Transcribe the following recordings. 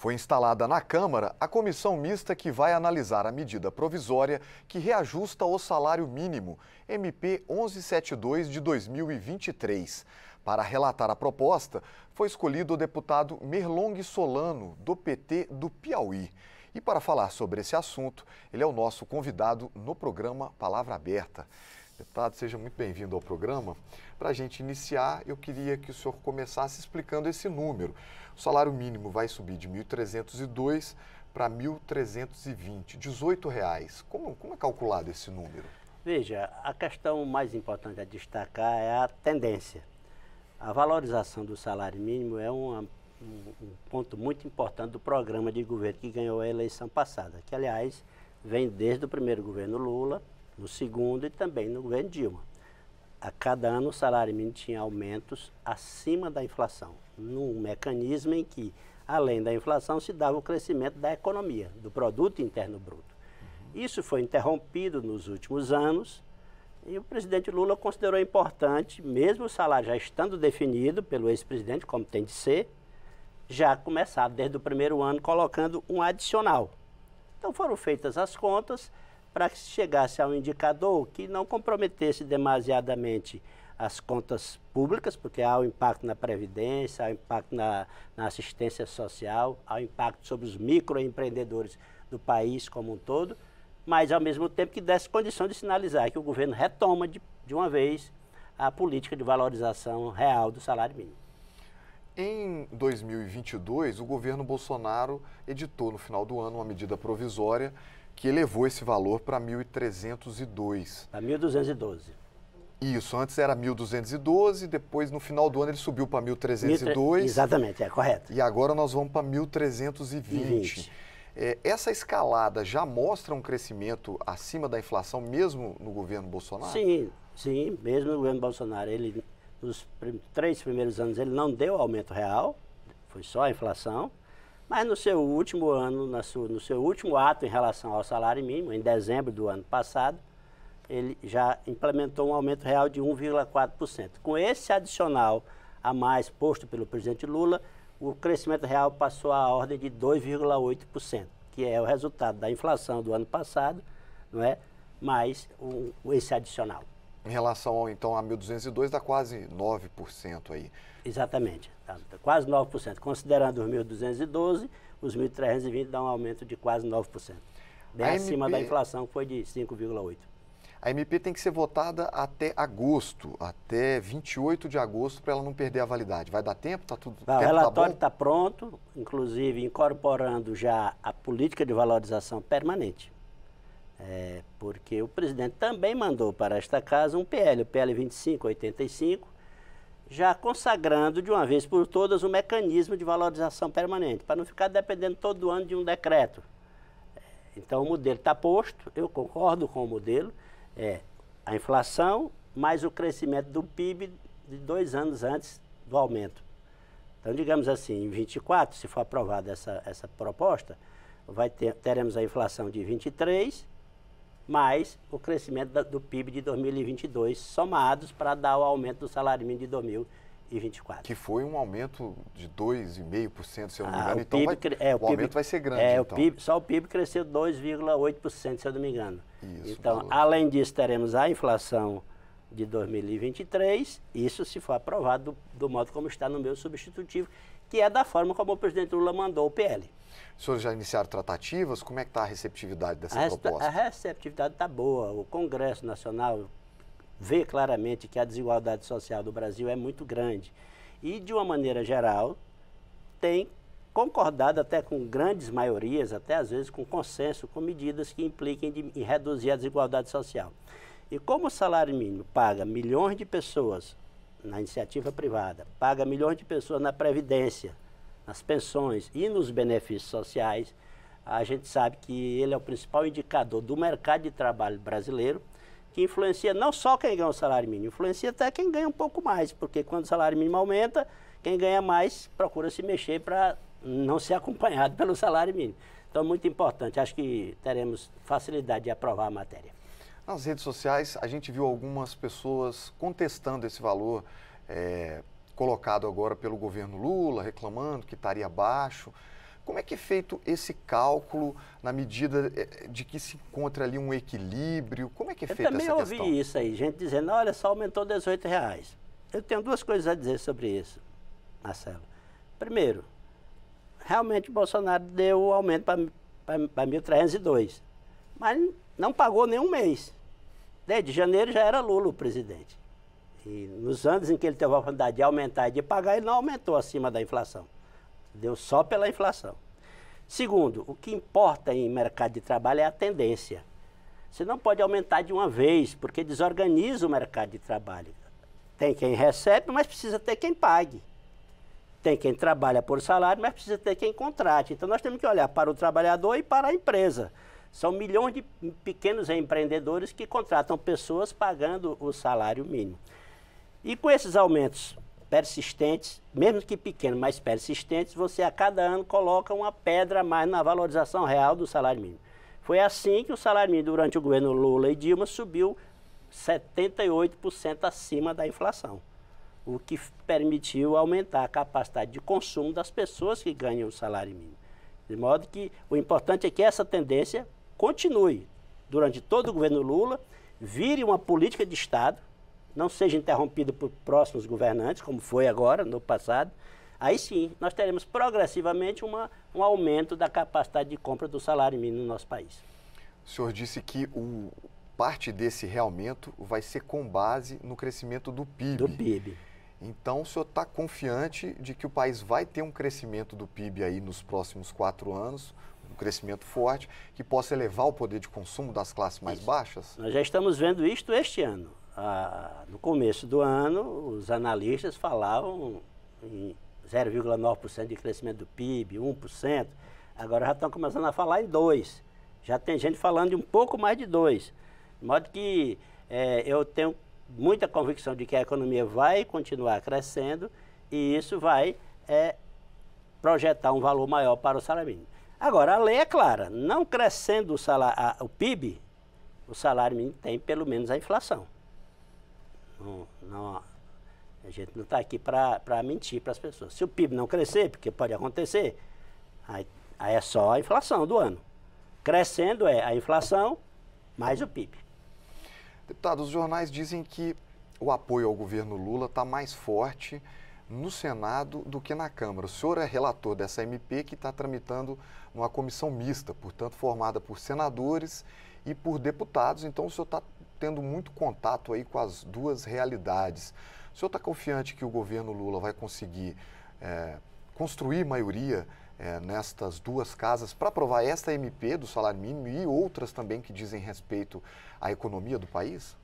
Foi instalada na Câmara a comissão mista que vai analisar a medida provisória que reajusta o salário mínimo, MP 1172 de 2023. Para relatar a proposta, foi escolhido o deputado Merlong Solano, do PT do Piauí. E para falar sobre esse assunto, ele é o nosso convidado no programa Palavra Aberta. Deputado, seja muito bem-vindo ao programa. Para a gente iniciar, eu queria que o senhor começasse explicando esse número. O salário mínimo vai subir de 1.302 para 1.320, R$18. Como é calculado esse número? Veja, a questão mais importante a destacar é a tendência. A valorização do salário mínimo é um ponto muito importante do programa de governo que ganhou a eleição passada, que, aliás, vem desde o primeiro governo Lula, no segundo e também no governo Dilma. A cada ano o salário mínimo tinha aumentos acima da inflação, num mecanismo em que, além da inflação, se dava o crescimento da economia, do produto interno bruto. Isso foi interrompido nos últimos anos e o presidente Lula considerou importante, mesmo o salário já estando definido pelo ex-presidente, como tem de ser, já começar desde o primeiro ano colocando um adicional. Então foram feitas as contas para que se chegasse a um indicador que não comprometesse demasiadamente as contas públicas, porque há o impacto na Previdência, há o impacto na assistência social, há o impacto sobre os microempreendedores do país como um todo, mas ao mesmo tempo que desse condição de sinalizar que o governo retoma de uma vez a política de valorização real do salário mínimo. Em 2022, o governo Bolsonaro editou no final do ano uma medida provisória que elevou esse valor para 1.302. Para 1.212. Isso, antes era 1.212, depois no final do ano ele subiu para 1.302. Exatamente, é correto. E agora nós vamos para 1.320. Essa escalada já mostra um crescimento acima da inflação, mesmo no governo Bolsonaro? Sim, mesmo no governo Bolsonaro. Ele, nos 3 primeiros anos, ele não deu aumento real, foi só a inflação. Mas no seu último ano, no seu último ato em relação ao salário mínimo, em dezembro do ano passado, ele já implementou um aumento real de 1,4%. Com esse adicional a mais posto pelo presidente Lula, o crescimento real passou à ordem de 2,8%, que é o resultado da inflação do ano passado, não é? Mais esse adicional. Em relação, então, a 1.202, dá quase 9% aí. Exatamente, tá quase 9%. Considerando os 1.212, os 1.320 dá um aumento de quase 9%. Bem acima da inflação, que foi de 5,8%. A MP tem que ser votada até agosto, até 28 de agosto, para ela não perder a validade. Vai dar tempo? Tá tudo, o relatório está pronto, inclusive incorporando já a política de valorização permanente. Porque o presidente também mandou para esta casa um PL, o PL 2585, já consagrando de uma vez por todas o mecanismo de valorização permanente, para não ficar dependendo todo ano de um decreto. Então o modelo está posto, eu concordo com o modelo, a inflação mais o crescimento do PIB de 2 anos antes do aumento. Então, digamos assim, em 24, se for aprovada essa proposta, teremos a inflação de 23, mais o crescimento do PIB de 2022, somados para dar o aumento do salário mínimo de 2024. Que foi um aumento de 2,5%, se eu não me engano. Então o aumento vai ser grande. Então. Só o PIB cresceu 2,8%, se eu não me engano. Isso, então, além disso, teremos a inflação de 2023, isso se for aprovado do modo como está no meu substitutivo, que é da forma como o presidente Lula mandou o PL. Os senhores já iniciaram tratativas? Como é que está a receptividade dessa proposta? A receptividade está boa. O Congresso Nacional vê claramente que a desigualdade social do Brasil é muito grande. E, de uma maneira geral, tem concordado até com grandes maiorias, até às vezes com consenso, com medidas que impliquem em reduzir a desigualdade social. E como o salário mínimo paga milhões de pessoas na iniciativa privada, paga milhões de pessoas na Previdência, nas pensões e nos benefícios sociais, a gente sabe que ele é o principal indicador do mercado de trabalho brasileiro, que influencia não só quem ganha o salário mínimo, influencia até quem ganha um pouco mais, porque quando o salário mínimo aumenta, quem ganha mais procura se mexer para não ser acompanhado pelo salário mínimo. Então, muito importante, acho que teremos facilidade de aprovar a matéria. Nas redes sociais, a gente viu algumas pessoas contestando esse valor colocado agora pelo governo Lula, reclamando que estaria baixo. Como é que é feito esse cálculo na medida de que se encontra ali um equilíbrio? Como é que é feita essa questão? Eu também ouvi isso aí, gente dizendo, olha, só aumentou R$18. Eu tenho duas coisas a dizer sobre isso, Marcelo. Primeiro, realmente o Bolsonaro deu o aumento para 1.302, mas não pagou nenhum mês. Desde janeiro já era Lula o presidente. E nos anos em que ele teve a oportunidade de aumentar e de pagar, ele não aumentou acima da inflação. Deu só pela inflação. Segundo, o que importa em mercado de trabalho é a tendência. Você não pode aumentar de uma vez, porque desorganiza o mercado de trabalho. Tem quem recebe, mas precisa ter quem pague. Tem quem trabalha por salário, mas precisa ter quem contrate. Então nós temos que olhar para o trabalhador e para a empresa. São milhões de pequenos empreendedores que contratam pessoas pagando o salário mínimo. E com esses aumentos persistentes, mesmo que pequenos, mas persistentes, você a cada ano coloca uma pedra a mais na valorização real do salário mínimo. Foi assim que o salário mínimo durante o governo Lula e Dilma subiu 78% acima da inflação, o que permitiu aumentar a capacidade de consumo das pessoas que ganham o salário mínimo. De modo que o importante é que essa tendência continue durante todo o governo Lula, vire uma política de Estado, não seja interrompida por próximos governantes, como foi agora, no passado. Aí sim, nós teremos progressivamente um aumento da capacidade de compra do salário mínimo no nosso país. O senhor disse que parte desse realmento vai ser com base no crescimento do PIB. Do PIB. Então, o senhor está confiante de que o país vai ter um crescimento do PIB aí nos próximos 4 anos, um crescimento forte, que possa elevar o poder de consumo das classes mais baixas? Nós já estamos vendo isto este ano. No começo do ano, os analistas falavam em 0,9% de crescimento do PIB, 1%. Agora já estão começando a falar em 2%. Já tem gente falando de um pouco mais de 2%. De modo que eu tenho muita convicção de que a economia vai continuar crescendo e isso vai projetar um valor maior para o salário mínimo. Agora, a lei é clara, não crescendo o PIB, o salário mínimo tem pelo menos a inflação. A gente não está aqui para mentir para as pessoas. Se o PIB não crescer, porque pode acontecer, aí é só a inflação do ano. Crescendo é a inflação mais o PIB. Deputado, os jornais dizem que o apoio ao governo Lula está mais forte no Senado do que na Câmara. O senhor é relator dessa MP que está tramitando numa comissão mista, portanto formada por senadores e por deputados, então o senhor está tendo muito contato aí com as duas realidades. O senhor está confiante que o governo Lula vai conseguir construir maioria nestas duas casas para aprovar esta MP do salário mínimo e outras também que dizem respeito à economia do país?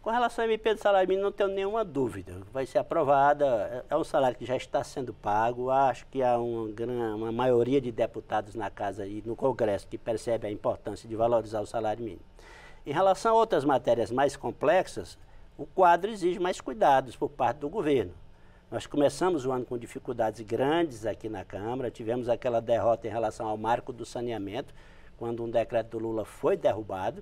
Com relação à MP do salário mínimo, não tenho nenhuma dúvida. Vai ser aprovada, é um salário que já está sendo pago. Acho que há uma maioria de deputados na Casa e no Congresso que percebe a importância de valorizar o salário mínimo. Em relação a outras matérias mais complexas, o quadro exige mais cuidados por parte do governo. Nós começamos o ano com dificuldades grandes aqui na Câmara, tivemos aquela derrota em relação ao marco do saneamento, quando um decreto do Lula foi derrubado,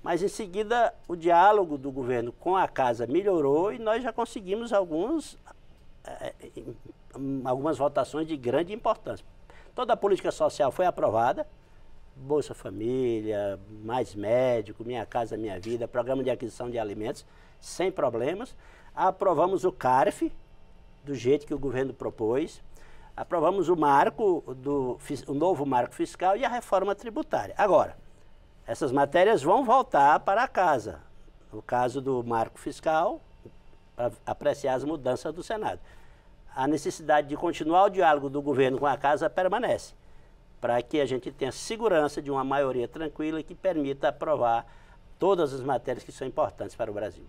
mas em seguida o diálogo do governo com a Casa melhorou e nós já conseguimos algumas votações de grande importância. Toda a política social foi aprovada, Bolsa Família, Mais Médico, Minha Casa Minha Vida, Programa de Aquisição de Alimentos, sem problemas. Aprovamos o CARF, do jeito que o governo propôs. Aprovamos o novo marco fiscal e a reforma tributária. Agora, essas matérias vão voltar para a Casa. No caso do marco fiscal, para apreciar as mudanças do Senado. A necessidade de continuar o diálogo do governo com a Casa permanece, para que a gente tenha segurança de uma maioria tranquila que permita aprovar todas as matérias que são importantes para o Brasil.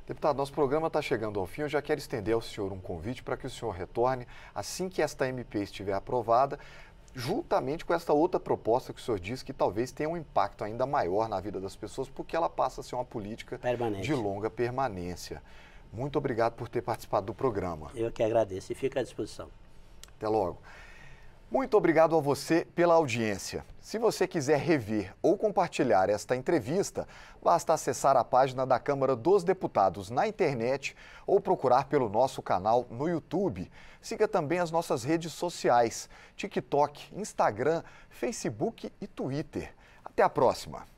Deputado, nosso programa está chegando ao fim. Eu já quero estender ao senhor um convite para que o senhor retorne assim que esta MP estiver aprovada, juntamente com esta outra proposta que o senhor disse que talvez tenha um impacto ainda maior na vida das pessoas, porque ela passa a ser uma política de longa permanência. Muito obrigado por ter participado do programa. Eu que agradeço e fico à disposição. Até logo. Muito obrigado a você pela audiência. Se você quiser rever ou compartilhar esta entrevista, basta acessar a página da Câmara dos Deputados na internet ou procurar pelo nosso canal no YouTube. Siga também as nossas redes sociais, TikTok, Instagram, Facebook e Twitter. Até a próxima!